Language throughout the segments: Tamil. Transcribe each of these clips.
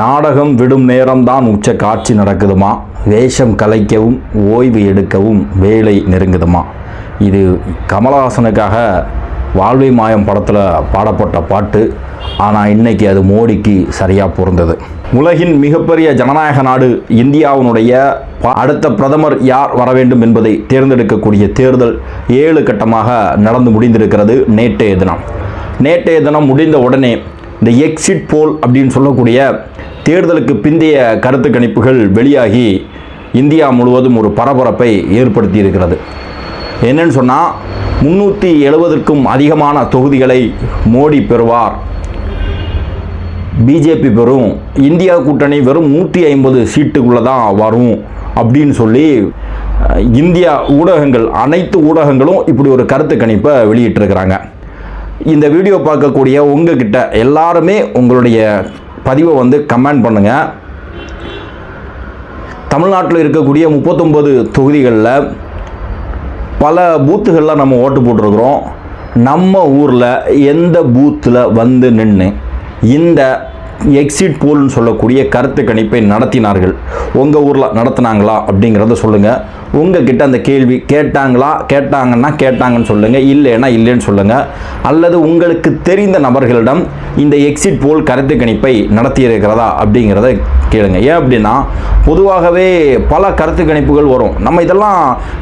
நாடகம் விடும் நேரம்தான் உச்ச காட்சி நடக்குதுமா, வேஷம் கலைக்கவும் ஓய்வு எடுக்கவும் வேலை நெருங்குதுமா. இது கமலஹாசனுக்காக வாழ்வை மாயம் படத்தில் பாடப்பட்ட பாட்டு. ஆனால் இன்னைக்கு அது மோடிக்கு சரியாக பொருந்தது. உலகின் மிகப்பெரிய ஜனநாயக நாடு இந்தியாவினுடைய அடுத்த பிரதமர் யார் வர வேண்டும் என்பதை தேர்ந்தெடுக்கக்கூடிய தேர்தல் 7 கட்டமாக நடந்து முடிந்திருக்கிறது. நேற்றைய தினம் முடிந்த உடனே இந்த எக்ஸிட் போல் அப்படின்னு சொல்லக்கூடிய தேர்தலுக்கு பிந்தைய கருத்து கணிப்புகள் வெளியாகி இந்தியா முழுவதும் ஒரு பரபரப்பை ஏற்படுத்தி இருக்கிறது. என்னன்னு சொன்னால் 370க்கும் அதிகமான தொகுதிகளை மோடி பெறுவார், பிஜேபி பெறும், இந்தியா கூட்டணி வெறும் 150 சீட்டுக்குள்ளே தான் வரும் அப்படின்னு சொல்லி இந்தியா ஊடகங்கள், அனைத்து ஊடகங்களும் இப்படி ஒரு கருத்து கணிப்பை வெளியிட்டிருக்கிறாங்க. இந்த வீடியோ பார்க்கக்கூடிய உங்ககிட்ட எல்லாருமே உங்களுடைய பதிவை கமெண்ட் பண்ணுங்கள். தமிழ்நாட்டில் இருக்கக்கூடிய 39 தொகுதிகளில் பல பூத்துகளில் நம்ம ஓட்டு போட்டிருக்கிறோம். நம்ம ஊரில் எந்த பூத்தில் நின்று இந்த எக்ஸிட் போல்னு சொல்லக்கூடிய கருத்து கணிப்பை நடத்தினார்கள், உங்கள் ஊரில் நடத்தினாங்களா அப்படிங்கிறத சொல்லுங்கள். உங்ககிட்ட அந்த கேள்வி கேட்டாங்கன்னா கேட்டாங்கன்னு சொல்லுங்கள், இல்லைன்னா இல்லைன்னு சொல்லுங்கள். அல்லது உங்களுக்கு தெரிந்த நபர்களிடம் இந்த எக்ஸிட் போல் கருத்து கணிப்பை நடத்தியிருக்கிறதா அப்படிங்கிறத கேளுங்க. ஏன் அப்படின்னா பொதுவாகவே பல கருத்து கணிப்புகள் வரும். நம்ம இதெல்லாம்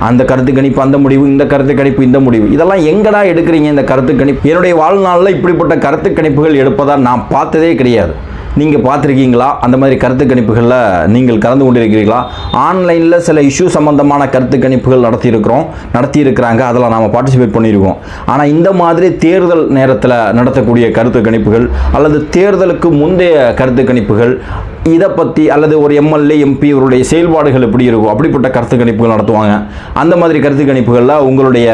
அந்த கருத்து கணிப்பு அந்த முடிவு, இந்த கருத்து கணிப்பு இந்த முடிவு, இதெல்லாம் எங்கடா எடுக்கிறீங்க இந்த கருத்து கணிப்பு? என்னுடைய வாழ்நாளில் இப்படிப்பட்ட கருத்து கணிப்புகள் எடுப்பதா நான் பார்த்ததே கிடையாது. நீங்கள் பார்த்துருக்கீங்களா? அந்த மாதிரி கருத்து கணிப்புகளில் நீங்கள் கலந்து கொண்டிருக்கிறீர்களா? ஆன்லைனில் சில இஷ்யூ சம்பந்தமான கருத்து கணிப்புகள் நடத்தியிருக்கிறாங்க, அதில் நாம் பார்ட்டிசிபேட் பண்ணியிருக்கோம். ஆனால் இந்த மாதிரி தேர்தல் நேரத்தில் நடத்தக்கூடிய கருத்து கணிப்புகள் அல்லது தேர்தலுக்கு முந்தைய கருத்து கணிப்புகள், இதை பற்றி அல்லது ஒரு எம்எல்ஏ எம்பி இவருடைய செயல்பாடுகள் எப்படி இருக்கும் அப்படிப்பட்ட கருத்து கணிப்புகள் நடத்துவாங்க. அந்த மாதிரி கருத்து கணிப்புகளில் உங்களுடைய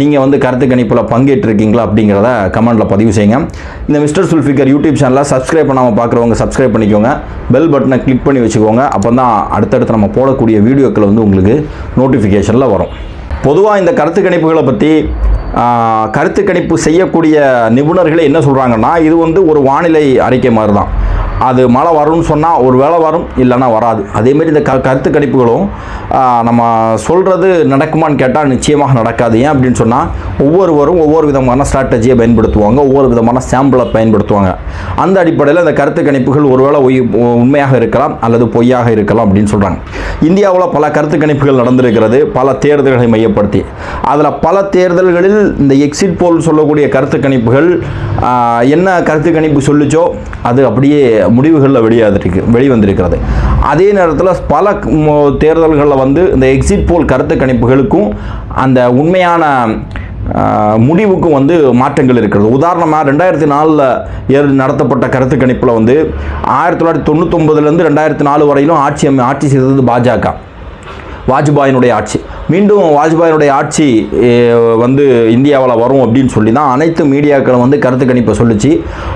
நீங்கள் கருத்து கணிப்பில் பங்கேற்றிருக்கீங்களா அப்படிங்கிறத கமெண்ட்டில் பதிவு செய்யுங்க. இந்த மிஸ்டர் சுல்ஃபிகர் யூடியூப் சேனலை சப்ஸ்கிரைப் பண்ணாமல் பார்க்குறவங்க சப்ஸ்கிரைப் பண்ணிக்கோங்க, பெல் பட்டனை கிளிக் பண்ணி வச்சுக்கோங்க. அப்போ தான் அடுத்தடுத்து நம்ம போடக்கூடிய வீடியோக்கள் உங்களுக்கு நோட்டிஃபிகேஷனில் வரும். பொதுவாக இந்த கருத்து கணிப்புகளை பற்றி கருத்து கணிப்பு செய்யக்கூடிய நிபுணர்களே என்ன சொல்கிறாங்கன்னா, இது ஒரு வானிலை அறிக்கை மாதிரி தான். அது மழை வரும்னு சொன்னால் ஒரு வேளை வரும், இல்லைன்னா வராது. அதேமாரி இந்த கருத்து கணிப்புகளும் நம்ம சொல்கிறது நடக்குமான்னு கேட்டால் நிச்சயமாக நடக்காது. ஏன் அப்படின்னு சொன்னால் ஒவ்வொருவரும் ஒவ்வொரு விதமான ஸ்ட்ராட்டஜியை பயன்படுத்துவாங்க, ஒவ்வொரு விதமான சாம்பிளை பயன்படுத்துவாங்க. அந்த அடிப்படையில் இந்த கருத்து கணிப்புகள் ஒருவேளை உண்மையாக இருக்கலாம் அல்லது பொய்யாக இருக்கலாம் அப்படின்னு சொல்கிறாங்க. இந்தியாவில் பல கருத்து கணிப்புகள் நடந்திருக்கிறது, பல தேர்தல்களை மையப்படுத்தி. அதில் பல தேர்தல்களில் இந்த எக்ஸிட் போல் சொல்லக்கூடிய கருத்து கணிப்புகள் என்ன கருத்து கணிப்பு சொல்லிச்சோ அது அப்படியே முடிவுகளில் வெளிவந்திருக்கிறது. அதே நேரத்தில் பல தேர்தல்களில் இந்த எக்ஸிட் போல் கருத்து கணிப்புகளுக்கும் அந்த உண்மையான முடிவுக்கும் மாற்றங்கள் இருக்கிறது. உதாரணமாக 2004 நடத்தப்பட்ட கருத்து கணிப்பில் 1999 2004 வரையிலும் ஆட்சி செய்தது பாஜக, வாஜ்பாயினுடைய ஆட்சி. மீண்டும் வாஜ்பாயினுடைய ஆட்சி இந்தியாவில் வரும் அப்படின்னு சொல்லி தான் அனைத்து மீடியாக்களும் கருத்து கணிப்பை சொல்லிச்சு.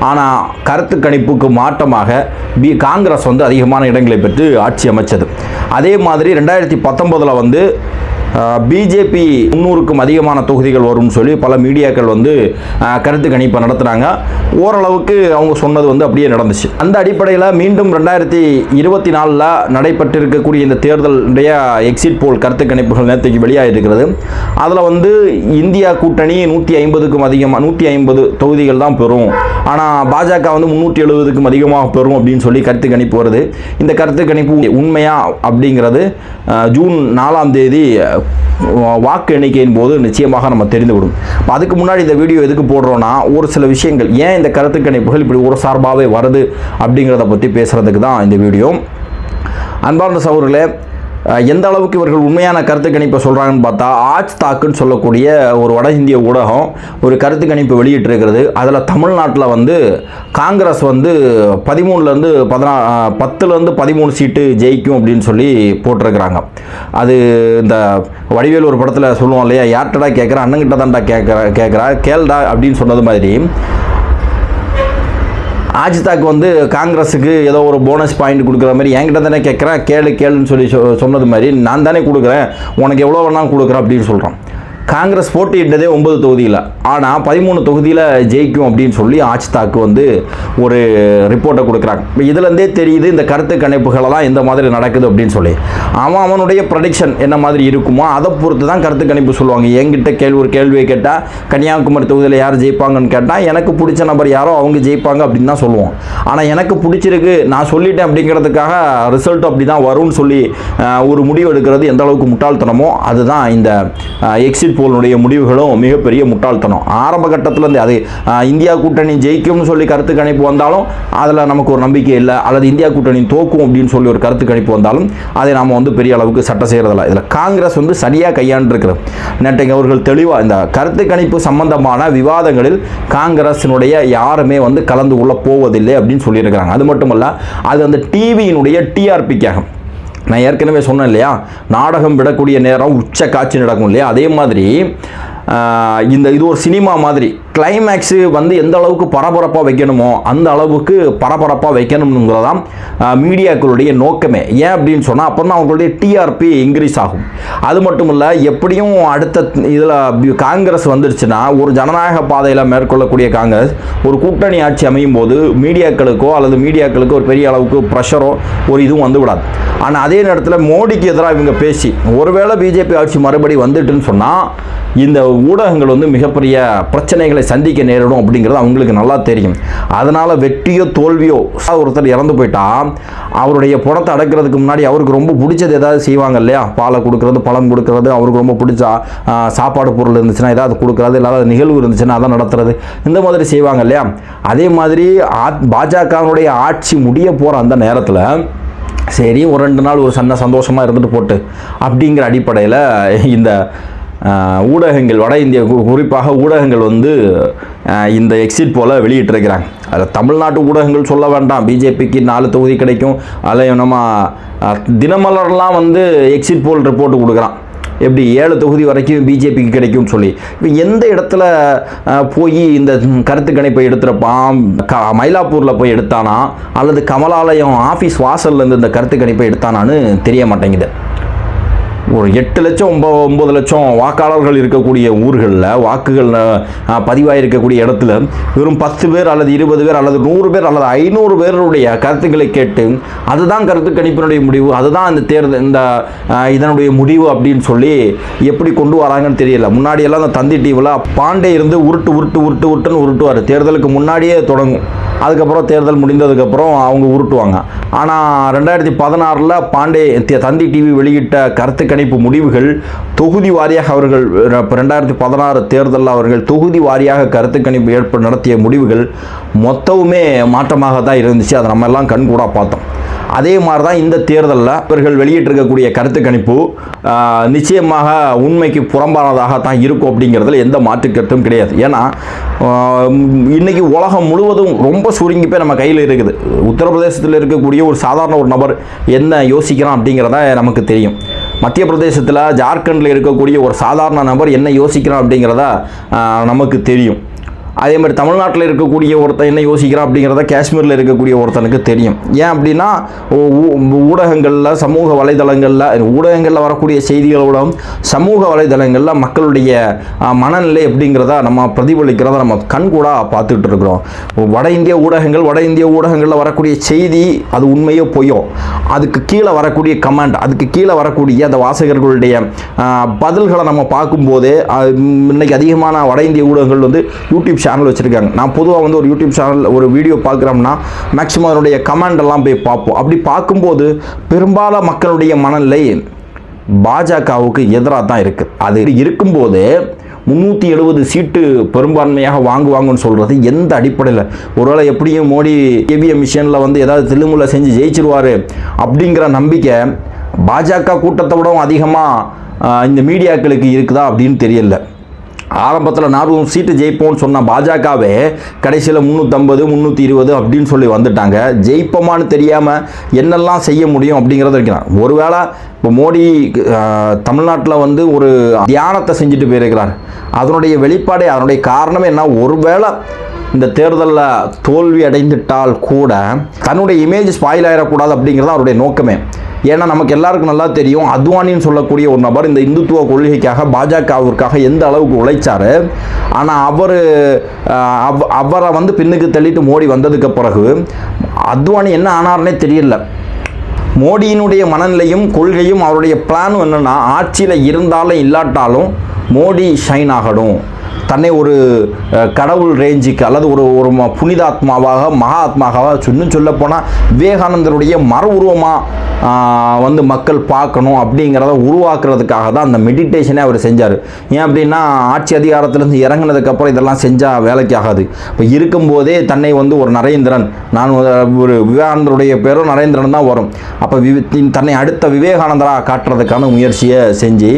ஆனால் கருத்து கணிப்புக்கு மாற்றமாக காங்கிரஸ் அதிகமான இடங்களை பெற்று ஆட்சி அமைச்சது. அதே மாதிரி 2019 பிஜேபி 300க்கும் அதிகமான தொகுதிகள் வரும்னு சொல்லி பல மீடியாக்கள் கருத்து கணிப்பை நடத்துனாங்க. ஓரளவுக்கு அவங்க சொன்னது அப்படியே நடந்துச்சு. அந்த அடிப்படையில் மீண்டும் 2024 நடைபெற்றிருக்கக்கூடிய இந்த தேர்தலுடைய எக்ஸிட் போல் கருத்து கணிப்புகள் நேற்றுக்கு வெளியாகிருக்கிறது. அதில் இந்தியா கூட்டணி 150க்கும் அதிகமாக 150 தொகுதிகள் தான் பெறும், ஆனால் பாஜக 370க்கும் அதிகமாக பெறும் அப்படின்னு சொல்லி கருத்து கணிப்பு வருது. இந்த கருத்து கணிப்பு உண்மையா அப்படிங்கிறது ஜூன் 4ஆம் தேதி வாக்கு எண்ணிக்கையின் போது நிச்சயமாக நம்ம தெரிந்துவிடும். அதுக்கு முன்னாடி இந்த வீடியோ எதுக்கு போடுறோன்னா, ஒரு சில விஷயங்கள் ஏன் இந்த கருத்து கணிப்புகள் இப்படி ஒரு சார்பாகவே வருது அப்படிங்கிறத பற்றி பேசுகிறதுக்கு தான் இந்த வீடியோ. அன்பார்ந்த சகோதரர்களே, எந்த அளவுக்கு இவர்கள் உண்மையான கருத்து கணிப்பை சொல்கிறாங்கன்னு பார்த்தா, ஆஜ் தாக்குன்னு சொல்லக்கூடிய ஒரு வட இந்திய ஊடகம் ஒரு கருத்து கணிப்பு வெளியிட்டிருக்கிறது. அதில் தமிழ்நாட்டில் காங்கிரஸ் 13லேருந்து 13 சீட்டு ஜெயிக்கும் அப்படின்னு சொல்லி போட்டிருக்கிறாங்க. அது இந்த வடிவேல் ஒரு படத்தில் சொல்லுவோம் இல்லையா, யார்கிட்டடா கேட்குறா, அண்ணங்கிட்ட தான்டா கேட்குறா கேள்டா அப்படின்னு சொன்னது மாதிரி ஆஜ்தாக்கு காங்கிரஸுக்கு ஏதோ ஒரு போனஸ் பாயிண்ட் கொடுக்குற மாதிரி என்கிட்ட தானே கேட்குறேன், கேளுன்னு சொல்லி சொன்னது மாதிரி நான் தானே கொடுக்குறேன், உனக்கு எவ்வளோ வேணாலும் கொடுக்குறேன் அப்படின்னு சொல்கிறான். காங்கிரஸ் போட்டியிட்டதே 9 தொகுதியில், ஆனால் 13 தொகுதியில் ஜெயிக்கும் அப்படின்னு சொல்லி ஆஜ்தாக்கு வந்து ஒரு ரிப்போர்ட்டை கொடுக்குறாங்க. இப்போ இதுலேருந்தே தெரியுது இந்த கருத்து கணிப்புகளெல்லாம் எந்த மாதிரி நடக்குது அப்படின்னு சொல்லி. அவனுடைய ப்ரெடிக்ஷன் என்ன மாதிரி இருக்குமோ அதை பொறுத்து தான் கருத்து கணிப்பு சொல்லுவாங்க. என்கிட்ட ஒரு கேள்வியை கேட்டால் கன்னியாகுமரி தொகுதியில் யார் ஜெயிப்பாங்கன்னு கேட்டால் எனக்கு பிடிச்ச நபர் யாரோ அவங்க ஜெயிப்பாங்க அப்படின்னு தான் சொல்லுவோம். ஆனால் எனக்கு பிடிச்சிருக்கு நான் சொல்லிட்டேன் அப்படிங்கிறதுக்காக ரிசல்ட் அப்படி தான் வரும்னு சொல்லி ஒரு முடிவு எடுக்கிறது எந்த அளவுக்கு முட்டாள்தனமோ அதுதான் இந்த எக்ஸிட் போலுடைய முடிவுகளும் மிகப்பெரிய முட்டாள்தனம். ஆரம்ப கட்டத்திலேருந்து அது இந்தியா கூட்டணி ஜெயிக்கும்னு சொல்லி கருத்து கணிப்பு வந்தாலும் அதில் நமக்கு ஒரு நம்பிக்கை இல்லை, அல்லது இந்தியா கூட்டணி தோக்கும் அப்படின்னு சொல்லி ஒரு கருத்து கணிப்பு வந்தாலும் அதை நாம் வந்து பெரிய அளவுக்கு சட்டம் செய்கிறதில்ல. இதில் காங்கிரஸ் வந்து சரியாக கையாண்டிருக்கிறது. நேற்றைக்கு அவர்கள் தெளிவாக இந்த கருத்து கணிப்பு சம்பந்தமான விவாதங்களில் காங்கிரஸினுடைய யாருமே வந்து கலந்து கொள்ள போவதில்லை அப்படின்னு சொல்லியிருக்கிறாங்க. அது மட்டுமல்ல, அது அந்த டிவியினுடைய டிஆர்பிக்காக. நான் ஏற்கனவே சொன்னேன் இல்லையா, நாடகம் விடக்கூடிய நேரம் உச்ச காட்சி நடக்கும் இல்லையா, அதே மாதிரி இது ஒரு சினிமா மாதிரி கிளைமேக்ஸு வந்து எந்த அளவுக்கு பரபரப்பாக வைக்கணுமோ அந்த அளவுக்கு பரபரப்பாக வைக்கணுங்கிறதான் மீடியாக்களுடைய நோக்கமே. ஏன் அப்படின்னு சொன்னால் அப்போ தான் அவங்களுடைய டிஆர்பி இன்க்ரீஸ் ஆகும். அது மட்டும் இல்லை, எப்படியும் அடுத்த இதில் காங்கிரஸ் வந்துருச்சுன்னா ஒரு ஜனநாயக பாதையில் மேற்கொள்ளக்கூடிய காங்கிரஸ் ஒரு கூட்டணி ஆட்சி அமையும் போது மீடியாக்களுக்கோ அல்லது மீடியாக்களுக்கோ ஒரு பெரிய அளவுக்கு ப்ரெஷரோ ஒரு இதுவும் வந்து விடாது. ஆனால் அதே நேரத்தில் மோடிக்கு எதிராக இவங்க பேசி ஒருவேளை பிஜேபி ஆட்சி மறுபடி வந்துட்டுன்னு சொன்னால் இந்த ஊடகங்கள் வந்து மிகப்பெரிய பிரச்சனைகளை சந்திக்க நேரிடும் அப்படிங்கிறது அவங்களுக்கு நல்லா தெரியும். அதனால் வெற்றியோ தோல்வியோ ஒருத்தர் இறந்து போயிட்டா அவருடைய பணத்தை அடக்கிறதுக்கு முன்னாடி அவருக்கு ரொம்ப பிடிச்சது ஏதாவது செய்வாங்க இல்லையா, பாலை கொடுக்கறது, பழம் கொடுக்கறது, அவருக்கு ரொம்ப பிடிச்சா சாப்பாடு பொருள் இருந்துச்சுன்னா ஏதாவது கொடுக்கறது, இல்லாத நிகழ்வு இருந்துச்சுன்னா அதை நடத்துறது, இந்த மாதிரி செய்வாங்க இல்லையா. அதே மாதிரி பாஜகவுடைய ஆட்சி முடிய போகிற அந்த நேரத்தில் சரி ஒரு 2 நாள் ஒரு சந்தோஷமாக இருந்துட்டு போட்டு அப்படிங்கிற அடிப்படையில் இந்த ஊடகங்கள் வட இந்திய குறிப்பாக ஊடகங்கள் வந்து இந்த எக்ஸிட் போல வெளியிட்டிருக்கிறாங்க. அதில் தமிழ்நாட்டு ஊடகங்கள் சொல்ல வேண்டாம், பிஜேபிக்கு 4 தொகுதி கிடைக்கும், அதில் நம்ம தினமலர்லாம் வந்து எக்ஸிட் போல் ரிப்போர்ட் கொடுக்குறான், எப்படி 7 தொகுதி வரைக்கும் பிஜேபிக்கு கிடைக்கும்னு சொல்லி. இப்போ எந்த இடத்துல போய் இந்த கருத்து கணிப்பை எடுத்துகிறப்பான், மயிலாப்பூரில் போய் எடுத்தானா அல்லது கமலாலயம் ஆஃபீஸ் வாசல்லேருந்து இந்த கருத்து கணிப்பை எடுத்தானான்னு தெரிய மாட்டேங்குது. ஒரு 8 லட்சம் 9 லட்சம் வாக்காளர்கள் இருக்கக்கூடிய ஊர்களில் வாக்குகள் பதிவாக இருக்கக்கூடிய இடத்துல வெறும் 10 பேர் அல்லது 20 பேர் அல்லது 100 பேர் அல்லது 500 பேருடைய கருத்துக்களை கேட்டு அதுதான் கருத்து கணிப்பினுடைய முடிவு, அதுதான் இந்த தேர்தல் இதனுடைய முடிவு அப்படின்னு சொல்லி எப்படி கொண்டு வராங்கன்னு தெரியல. முன்னாடியெல்லாம் அந்த தந்தி டிவியில் பாண்டே இருந்து உருட்டுன்னு உருட்டுவார். தேர்தலுக்கு முன்னாடியே தொடங்கும், அதுக்கப்புறம் தேர்தல் முடிந்ததுக்கப்புறம் அவங்க உருட்டுவாங்க. ஆனால் 2016 பாண்டே தந்தி டிவி வெளியிட்ட கருத்து கணிப்பு முடிவுகள் தொகுதி வாரியாக அவர்கள் 2016 தேர்தலில் அவர்கள் தொகுதி வாரியாக கருத்து கணிப்பு நடத்திய முடிவுகள் மொத்தமுமே மாற்றமாக தான் இருந்துச்சு. அதை நம்ம எல்லாம் கண்கூடா பார்த்தோம். அதே மாதிரி தான் இந்த தேர்தலில் இவர்கள் வெளியிட்டிருக்கக்கூடிய கருத்து கணிப்பு நிச்சயமாக உண்மைக்கு புறம்பானதாக தான் இருக்கும் அப்படிங்கிறதுல எந்த மாற்று கருத்தும் கிடையாது. ஏன்னா இன்றைக்கி உலகம் முழுவதும் ரொம்ப சுருங்கி போய் நம்ம கையில் இருக்குது. உத்தரப்பிரதேசத்தில் இருக்கக்கூடிய ஒரு சாதாரண ஒரு நபர் என்ன யோசிக்கிறான் அப்படிங்கிறத நமக்கு தெரியும். மத்திய பிரதேசத்தில் ஜார்க்கண்டில் இருக்கக்கூடிய ஒரு சாதாரண நபர் என்ன யோசிக்கிறான் அப்படிங்கிறத நமக்கு தெரியும். அதே மாதிரி தமிழ்நாட்டில் இருக்கக்கூடிய ஒருத்தன் என்ன யோசிக்கிறான் அப்படிங்கிறத காஷ்மீரில் இருக்கக்கூடிய ஒருத்தனுக்கு தெரியும். ஏன் அப்படின்னா ஊடகங்களில் சமூக ஊடகங்களில் வரக்கூடிய செய்திகளோட சமூக வலைதளங்களில் மக்களுடைய மனநிலை எப்படிங்கிறத நம்ம பிரதிபலிக்கிறத நம்ம கண்கூடா பார்த்துக்கிட்டு இருக்கிறோம். வட இந்திய ஊடகங்களில் வரக்கூடிய செய்தி அது உண்மையோ பொய்யோ, அதுக்கு கீழே வரக்கூடிய கமெண்ட், அதுக்கு கீழே வரக்கூடிய அந்த வாசகர்களுடைய பதில்களை நம்ம பார்க்கும்போதே இன்னைக்கு அதிகமான வட இந்திய ஊடகங்கள் வந்து யூடியூப் சேனல் வச்சுருக்காங்க. நான் பொதுவாக வந்து ஒரு யூடியூப் சேனல் ஒரு வீடியோ பார்க்குறோம்னா மேக்ஸிமம் அதனுடைய கமெண்ட் எல்லாம் போய் பார்ப்போம். அப்படி பார்க்கும்போது பெரும்பாலான மக்களுடைய மனநிலை பாஜகவுக்கு எதிராக தான் இருக்குது. அது இருக்கும்போது 370 சீட்டு பெரும்பான்மையாக வாங்குவாங்கன்னு சொல்கிறது எந்த அடிப்படையில்? ஒருவேளை எப்படியும் மோடி EVM மிஷனில் வந்து ஏதாவது தில்லுமுல்ல செஞ்சு ஜெயிச்சிருவார் அப்படிங்கிற நம்பிக்கை பாஜக கூட்டத்தை விடவும் அதிகமாக இந்த மீடியாக்களுக்கு இருக்குதா அப்படின்னு தெரியல. ஆரம்பத்தில் 400 சீட்டு ஜெயிப்போம்னு சொன்ன பாஜகவே கடைசியில் 350 320 அப்படின்னு சொல்லி வந்துட்டாங்க. ஜெயிப்போமான்னு தெரியாமல் என்னெல்லாம் செய்ய முடியும் அப்படிங்கிறத இருக்கிறான். ஒருவேளை இப்போ மோடி தமிழ்நாட்டில் வந்து ஒரு தியானத்தை செஞ்சுட்டு போயிருக்கிறார். அதனுடைய வெளிப்பாடே அதனுடைய காரணமே என்ன? ஒருவேளை இந்த தேர்தலில் தோல்வி அடைந்துட்டால் கூட தன்னுடைய இமேஜ் ஸ்பாயில் ஆகிடக்கூடாது அப்படிங்கிறது அவருடைய நோக்கமே. ஏன்னா நமக்கு எல்லாருக்கும் நல்லா தெரியும், அத்வானின்னு சொல்லக்கூடிய ஒரு நபர் இந்த இந்துத்துவ கொள்கைக்காக பாஜகவிற்காக எந்த அளவுக்கு உழைச்சார். ஆனால் அவரை வந்து பின்னுக்கு தள்ளிட்டு மோடி வந்ததுக்கு பிறகு அத்வானி என்ன ஆனார்னே தெரியல. மோடியினுடைய மனநிலையும் கொள்கையும் அவருடைய பிளானும் என்னென்னா, ஆட்சியில் இருந்தாலும் இல்லாட்டாலும் மோடி ஷைன் ஆகணும், தன்னை ஒரு கடவுள் ரேஞ்சுக்கு அல்லது ஒரு புனிதாத்மாவாக மகாத்மாவாக இன்னும் சொல்லப்போனால் விவேகானந்தருடைய மறு உருவமாக வந்து மக்கள் பார்க்கணும் அப்படிங்கிறத உருவாக்குறதுக்காக தான் அந்த மெடிடேஷனே அவர் செஞ்சார். ஏன் அப்படின்னா, ஆட்சி அதிகாரத்திலேருந்து இறங்கினதுக்கப்புறம் இதெல்லாம் செஞ்சால் வேலைக்கு ஆகாது. இப்போ இருக்கும்போதே தன்னை வந்து ஒரு நரேந்திரன், நான் ஒரு விவேகானந்தருடைய பேரும் நரேந்திரன் தான் வரும். அப்போ தன்னை அடுத்த விவேகானந்தராக காட்டுறதுக்கான முயற்சியை செஞ்சு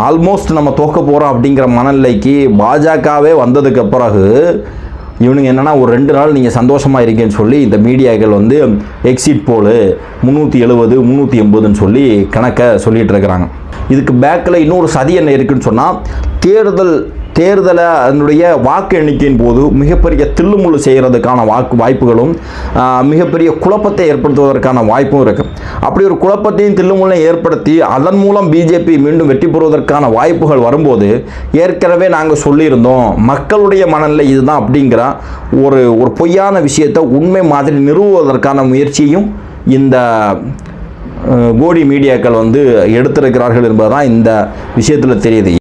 ஆல்மோஸ்ட் நம்ம தோக்க போகிறோம் அப்படிங்கிற மனநிலைக்கு பாஜகவே வந்ததுக்கு பிறகு இவனுங்க என்னென்னா, ஒரு 2 நாள் நீங்கள் சந்தோஷமாக இருக்கேன்னு சொல்லி இந்த மீடியாக்கள் வந்து எக்ஸிட் போல் 370 380ன்னு சொல்லி கணக்கை சொல்லிகிட்டு இருக்கிறாங்க. இதுக்கு பேக்கில் இன்னொரு சதி என்ன இருக்குதுன்னு சொன்னால், தேர்தலை அதனுடைய வாக்கு எண்ணிக்கையின் போது மிகப்பெரிய தில்லுமுள்ளு செய்கிறதுக்கான வாய்ப்புகளும் மிகப்பெரிய குழப்பத்தை ஏற்படுத்துவதற்கான வாய்ப்பும் இருக்குது. அப்படி ஒரு குழப்பத்தையும் தில்லுமுள்ளையும் ஏற்படுத்தி அதன் மூலம் பிஜேபி மீண்டும் வெற்றி பெறுவதற்கான வாய்ப்புகள் வரும்போது, ஏற்கனவே நாங்கள் சொல்லியிருந்தோம் மக்களுடைய மனநிலை இதுதான் அப்படிங்கிற ஒரு பொய்யான விஷயத்தை உண்மை மாதிரி நிறுவுவதற்கான முயற்சியும் இந்த கோடி மீடியாக்கள் வந்து எடுத்திருக்கிறார்கள் என்பதுதான் இந்த விஷயத்தில் தெரியுது.